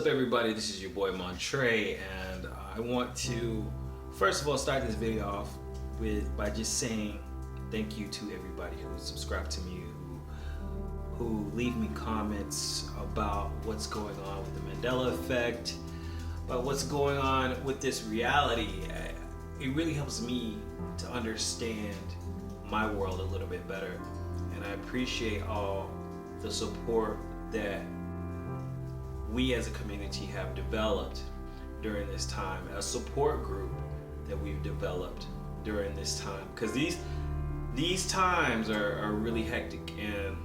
up, everybody? This is your boy Montre, and I want to first of all start this video off by just saying thank you to everybody who subscribed to me, who leave me comments about what's going on with the Mandela effect, about what's going on with this reality. It really helps me to understand my world a little bit better, and I appreciate all the support that we as a community have developed during this time, a support group that we've developed during this time, because these times are really hectic, and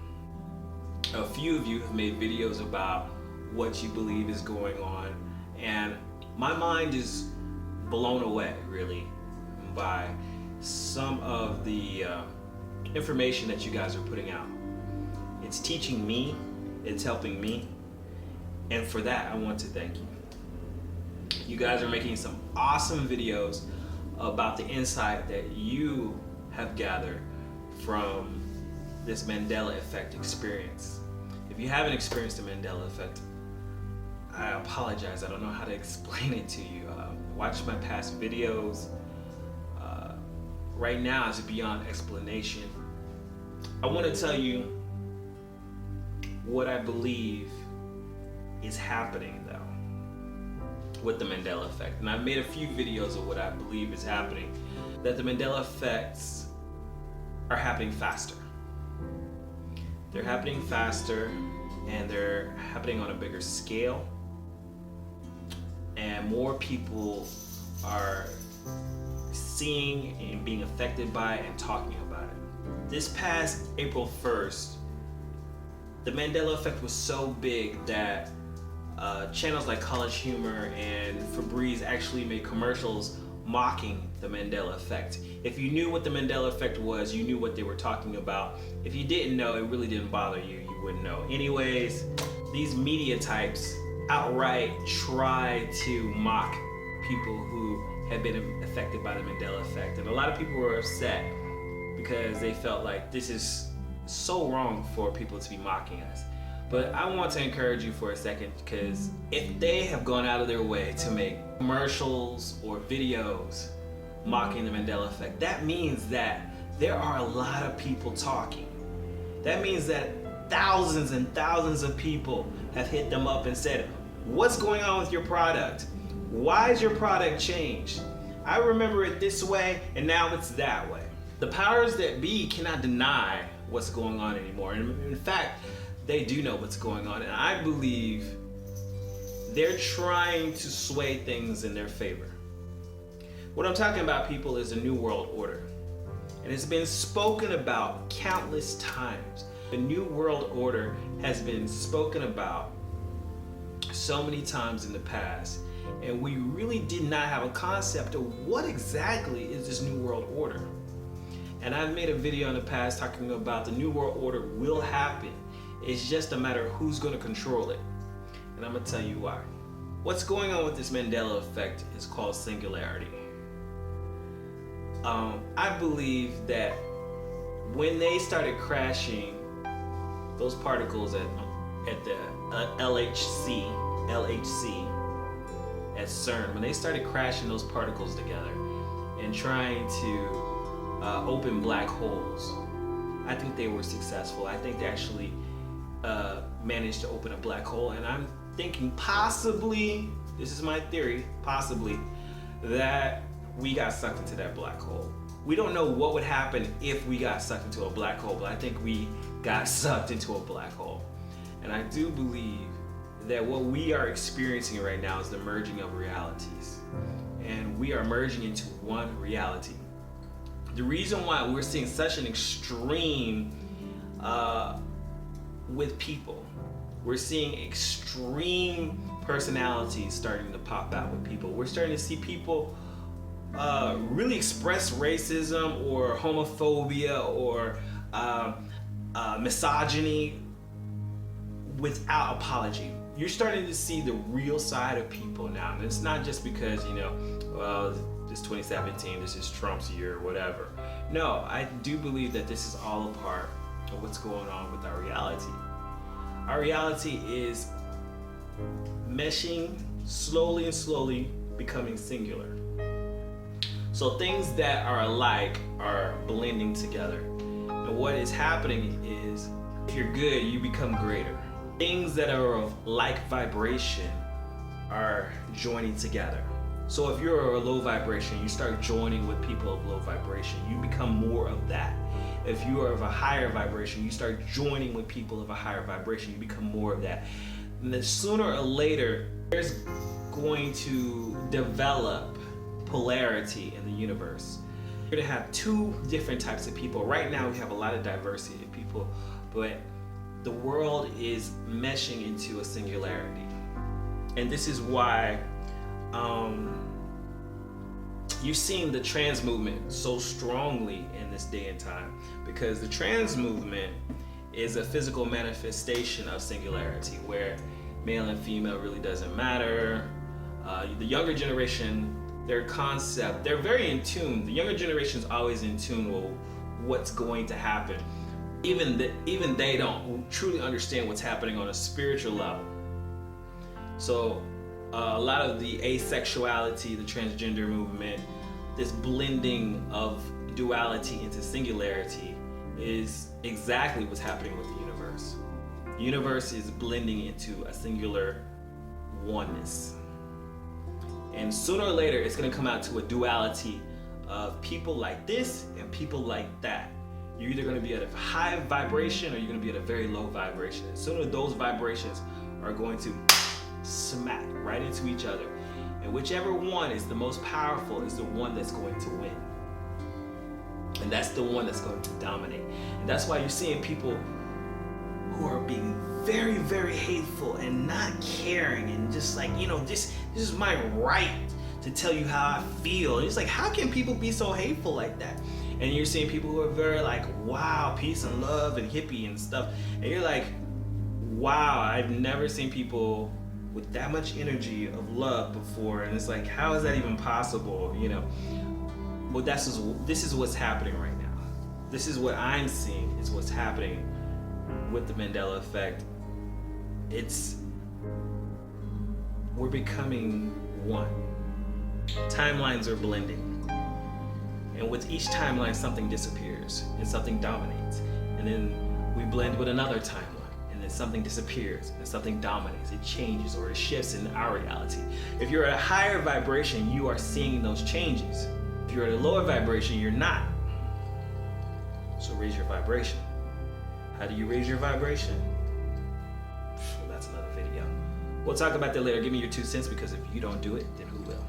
a few of you have made videos about what you believe is going on, and my mind is blown away really by some of the information that you guys are putting out. It's teaching me, it's helping me, and for that I want to thank you. You guys are making some awesome videos about the insight that you have gathered from this Mandela effect experience. If you haven't experienced the Mandela effect, I apologize, I don't know how to explain it to you. Watch my past videos. Right now is beyond explanation. I want to tell you what I believe is happening though with the Mandela effect, and I've made a few videos of what I believe is happening. That the Mandela effects are happening faster. They're happening faster, and they're happening on a bigger scale, and more people are seeing and being affected by it and talking about it. This past April 1st, the Mandela effect was so big that channels like College Humor and Febreze actually made commercials mocking the Mandela effect. If you knew what the Mandela effect was, you knew what they were talking about. If you didn't know, it really didn't bother you, you wouldn't know. Anyways, these media types outright try to mock people who have been affected by the Mandela effect. And a lot of people were upset because they felt like this is so wrong for people to be mocking us. But I want to encourage you for a second, because if they have gone out of their way to make commercials or videos mocking the Mandela effect, that means that there are a lot of people talking. That means that thousands and thousands of people have hit them up and said, what's going on with your product? Why is your product changed? I remember it this way and now it's that way. The powers that be cannot deny what's going on anymore. And in fact, they do know what's going on, and I believe they're trying to sway things in their favor. What I'm talking about, people, is a new world order. And it's been spoken about countless times. The new world order has been spoken about so many times in the past, and we really did not have a concept of what exactly is this new world order. And I've made a video in the past talking about the new world order will happen. It's just a matter of who's going to control it. And I'm going to tell you why. What's going on with this Mandela effect is called singularity. I believe that when they started crashing those particles at the LHC at CERN, when they started crashing those particles together and trying to open black holes, I think they were successful. I think they actually managed to open a black hole, and I'm thinking possibly, this is my theory, possibly that we got sucked into that black hole. We don't know what would happen if we got sucked into a black hole, but I think we got sucked into a black hole. And I do believe that what we are experiencing right now is the merging of realities, and we are merging into one reality. The reason why we're seeing such an extreme with people, we're seeing extreme personalities starting to pop out with people. We're starting to see people really express racism or homophobia or misogyny without apology. You're starting to see the real side of people now, and it's not just because, you know, well, this 2017, this is Trump's year or whatever. No, I do believe that this is all a part of what's going on with our reality. Our reality is meshing slowly and slowly becoming singular. So things that are alike are blending together. And what is happening is, if you're good, you become greater. Things that are of like vibration are joining together. So if you're a low vibration, you start joining with people of low vibration. You become more of that. If you are of a higher vibration, you start joining with people of a higher vibration. You become more of that. And then sooner or later, there's going to develop polarity in the universe. You're gonna have two different types of people. Right now, we have a lot of diversity of people, but the world is meshing into a singularity. And this is why you're seeing the trans movement so strongly in this day and time, because the trans movement is a physical manifestation of singularity, where male and female really doesn't matter. The younger generation, their concept, they're very in tune. The younger generation's always in tune with what's going to happen. Even they don't truly understand what's happening on a spiritual level. So a lot of the asexuality, the transgender movement, this blending of duality into singularity is exactly what's happening with the universe. The universe is blending into a singular oneness. And sooner or later, it's going to come out to a duality of people like this and people like that. You're either going to be at a high vibration or you're going to be at a very low vibration. And sooner those vibrations are going to smack right into each other. And whichever one is the most powerful is the one that's going to win. And that's the one that's going to dominate. And that's why you're seeing people who are being very, very hateful and not caring and just like, this is my right to tell you how I feel. And it's like, how can people be so hateful like that? And you're seeing people who are very like, wow, peace and love and hippie and stuff. And you're like, wow, I've never seen people with that much energy of love before. And it's like, how is that even possible? Well, this is what's happening right now. This is what I'm seeing is what's happening with the Mandela effect. We're becoming one. Timelines are blending. And with each timeline, something disappears and something dominates. And then we blend with another timeline, and then something disappears and something dominates. It changes or it shifts in our reality. If you're at a higher vibration, you are seeing those changes. If you're at a lower vibration, you're not. So raise your vibration. How do you raise your vibration? Well, that's another video. We'll talk about that later. Give me your 2 cents, because if you don't do it, then who will?